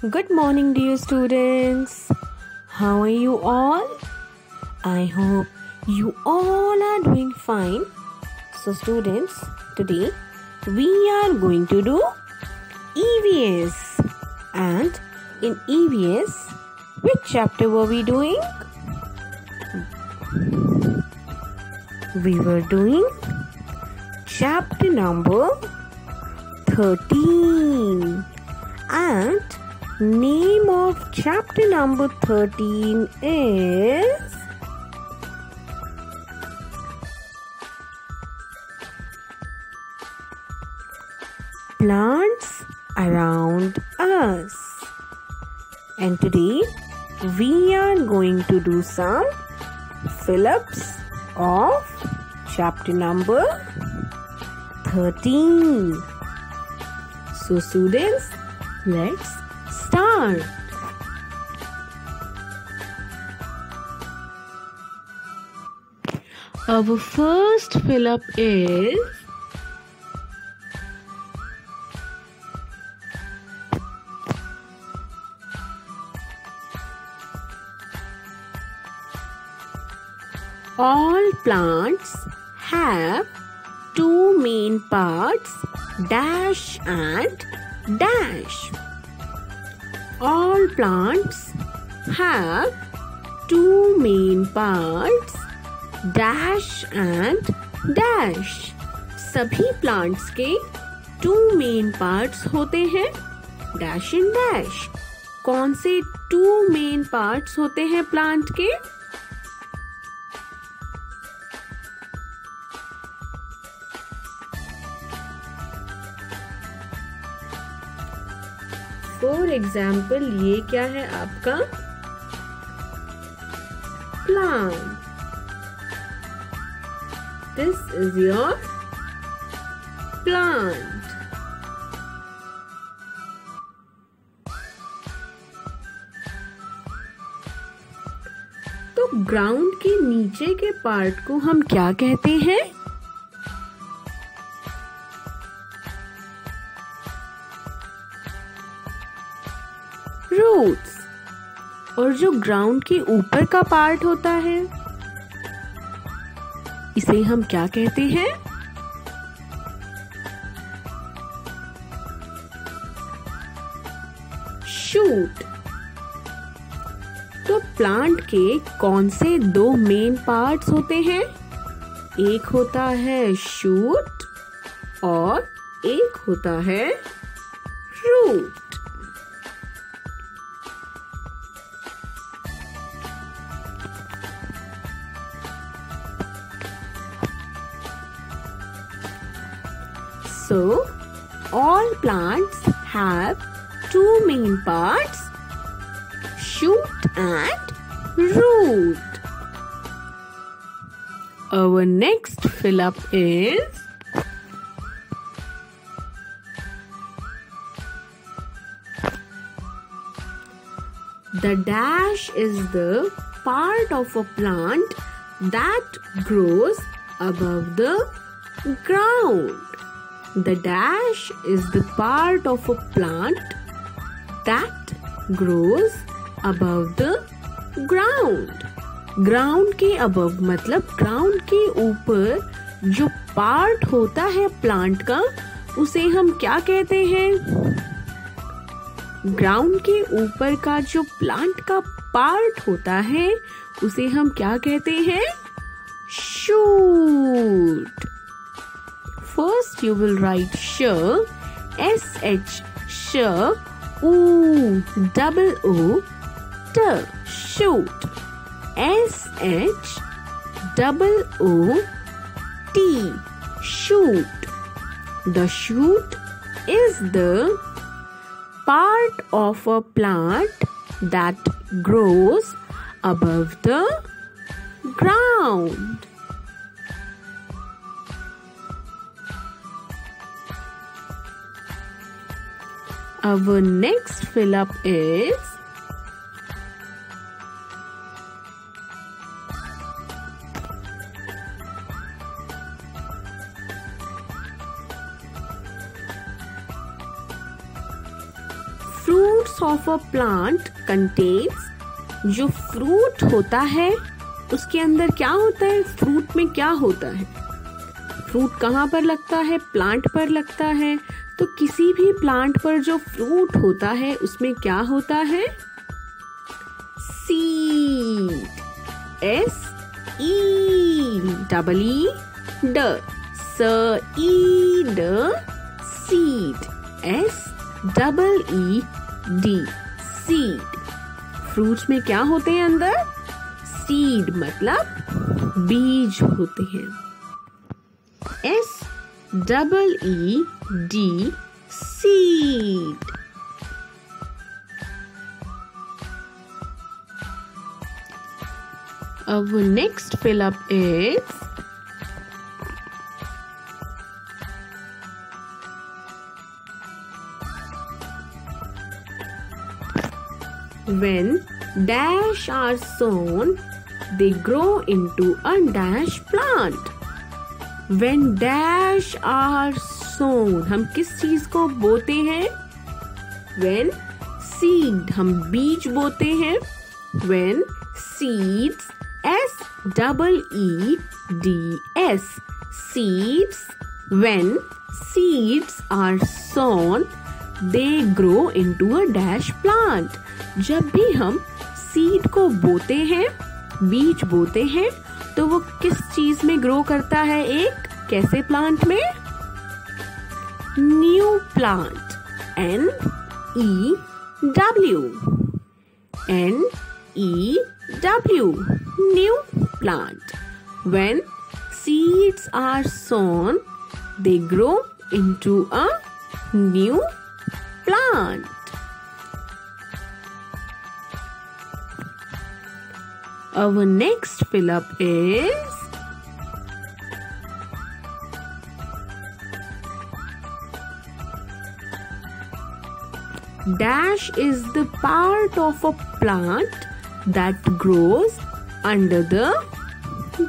Good morning, dear students. How are you all? I hope you all are doing fine. So, students, today we are going to do EVS. And in EVS, which chapter were we doing? We were doing chapter number 13. And name of chapter number 13 is Plants Around Us. And today we are going to do some fill-ups of chapter number 13. So students, let's start. Our first fill-up is all plants have two main parts, dash and dash. All plants have two main parts, dash and dash. सभी plants के two main parts होते हैं, dash and dash. कौन से two main parts होते हैं plant के? For example ये क्या है आपका plant. This is your plant. तो ग्राउंड के नीचे के पार्ट को हम क्या कहते हैं? रूट्स. और जो ग्राउंड के ऊपर का पार्ट होता है इसे हम क्या कहते हैं? शूट. तो प्लांट के कौन से दो मेन पार्ट्स होते हैं? एक होता है शूट और एक होता है root. So, all plants have two main parts, shoot and root. Our next fill-up is the dash is the part of a plant that grows above the ground. The dash is the part of a plant that grows above the ground. Ground के above मतलब ground के ऊपर जो part होता है plant का उसे हम क्या कहते हैं? Ground के ऊपर का जो plant का part होता है उसे हम क्या कहते हैं? Shoot. First you will write sh, sh, sh, o, double o, t, shoot. sh, double o, t, shoot. The shoot is the part of a plant that grows above the ground. Our next fill-up is roots of a plant contains, जो fruit होता है उसके अंदर क्या होता है? Fruit में क्या होता है? फ्रूट कहाँ पर लगता है? प्लांट पर लगता है। तो किसी भी प्लांट पर जो फ्रूट होता है उसमें क्या होता है? Seed, SEED, seed, seed, SEED, seed। Fruits में क्या होते हैं अंदर? सीड मतलब बीज होते हैं। SEED, seed। Our next fill up is when dash are sown, they grow into a dash plant. When dash are sown, हम किस चीज को बोते हैं? When seed, हम बीज बोते हैं। When seeds, SEEDS, seeds, when seeds are sown, they grow into a dash plant. जब भी हम सीड को बोते हैं, बीज बोते हैं, तो वो किस चीज में ग्रो करता है? एक कैसे प्लांट में? New plant, NEW, NEW, new plant. When seeds are sown, they grow into a new plant. Our next fill up is dash is the part of a plant that grows under the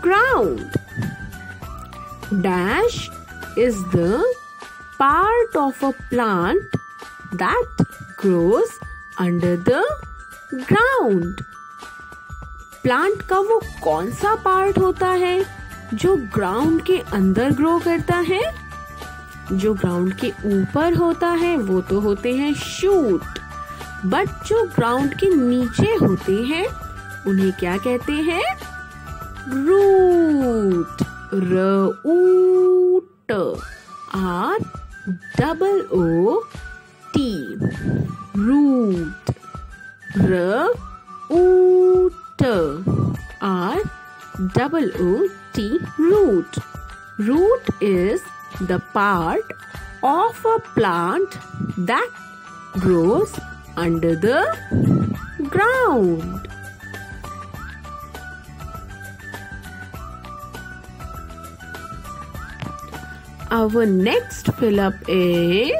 ground. Dash is the part of a plant that grows under the ground. Plant का वो कौन सा part होता है जो ground के अंदर grow करता है? जो ग्राउंड के ऊपर होता है वो तो होते हैं शूट, बट जो ग्राउंड के नीचे होते हैं उन्हें क्या कहते हैं? Root, root, ROOT, root, root, ROOT, root. Root is the part of a plant that grows under the ground. Our next fill up is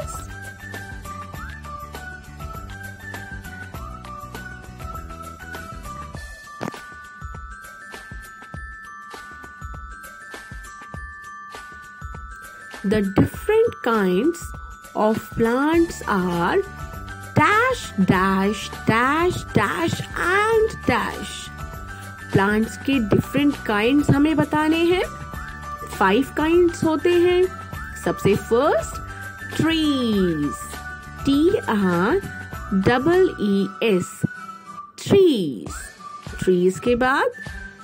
the different kinds of plants are dash, dash, dash, dash and dash. Plants के different kinds हमें बताने हैं। 5 kinds होते हैं। सबसे first trees, TREES, trees. trees के बाद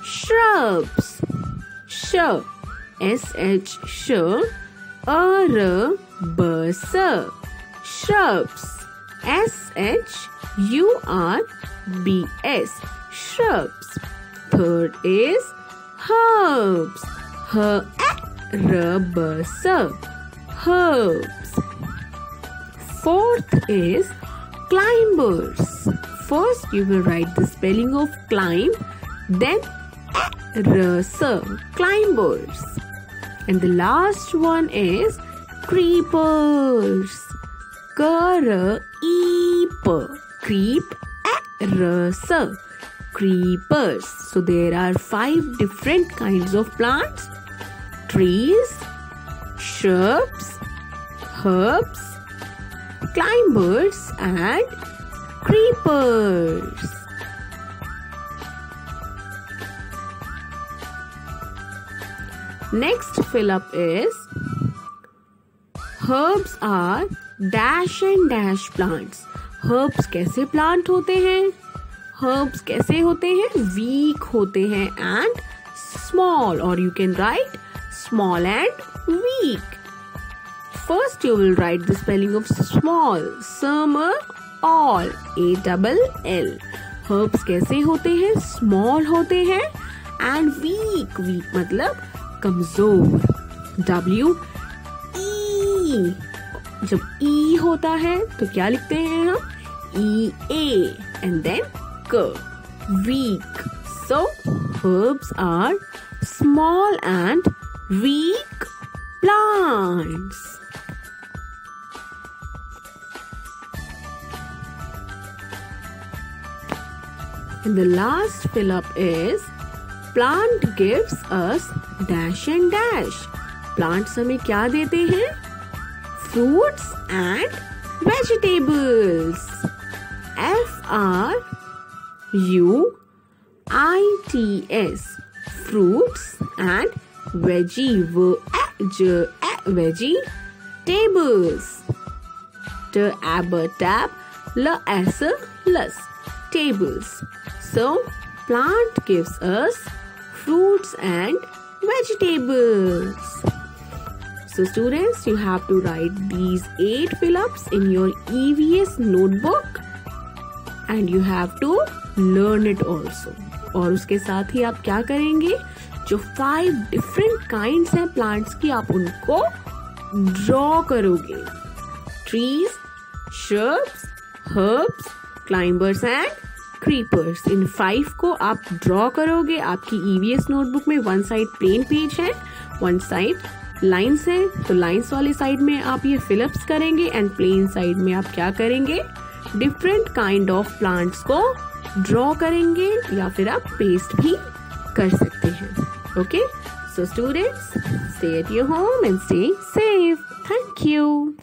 shrubs, SH, shrubs, SHURBS, shrubs. Third is herbs, herbs. Fourth is climbers. First you will write the spelling of climb, then climbers. And the last one is creepers, creepers. So there are 5 different kinds of plants: trees, shrubs, herbs, climbers and creepers. Next fill up is herbs are dash and dash plants. Herbs कैसे plant होते हैं? Herbs कैसे होते हैं? Weak होते हैं and small, or you can write small and weak. First you will write the spelling of small. Small, A-double-L. Herbs कैसे होते हैं? Small होते हैं and weak. Weak मतलब कमजोर. W-E. जब E होता है तो क्या लिखते हैं हम? E-A and then K. Weak. So herbs are small and weak plants. And the last fill up is plant gives us dash and dash. Plants हमें क्या देते हैं? Fruits and vegetables. F-R-U-I-T-S. Fruits and vegetables. T-A-B-T-A-B. L-S-L-S. Tables. So plant gives us fruits and vegetables. So students, you have to write these 8 fill-ups in your EVS notebook and you have to learn it also. और उसके साथ ही आप क्या करेंगे? जो 5 different kinds हैं plants की, आप उनको draw करोगे. Trees, shrubs, herbs, climbers and creepers. इन 5 को आप ड्रॉ करोगे. आपकी EVS नोटबुक में 1 साइड प्लेन पेज है, 1 साइड लाइंस है. तो लाइंस वाले साइड में आप ये फिलअप्स करेंगे एंड प्लेन साइड में आप क्या करेंगे? डिफरेंट काइंड ऑफ प्लांट्स को ड्रॉ करेंगे या फिर आप पेस्ट भी कर सकते हैं. Okay, so students, stay at your home and stay safe. Thank you.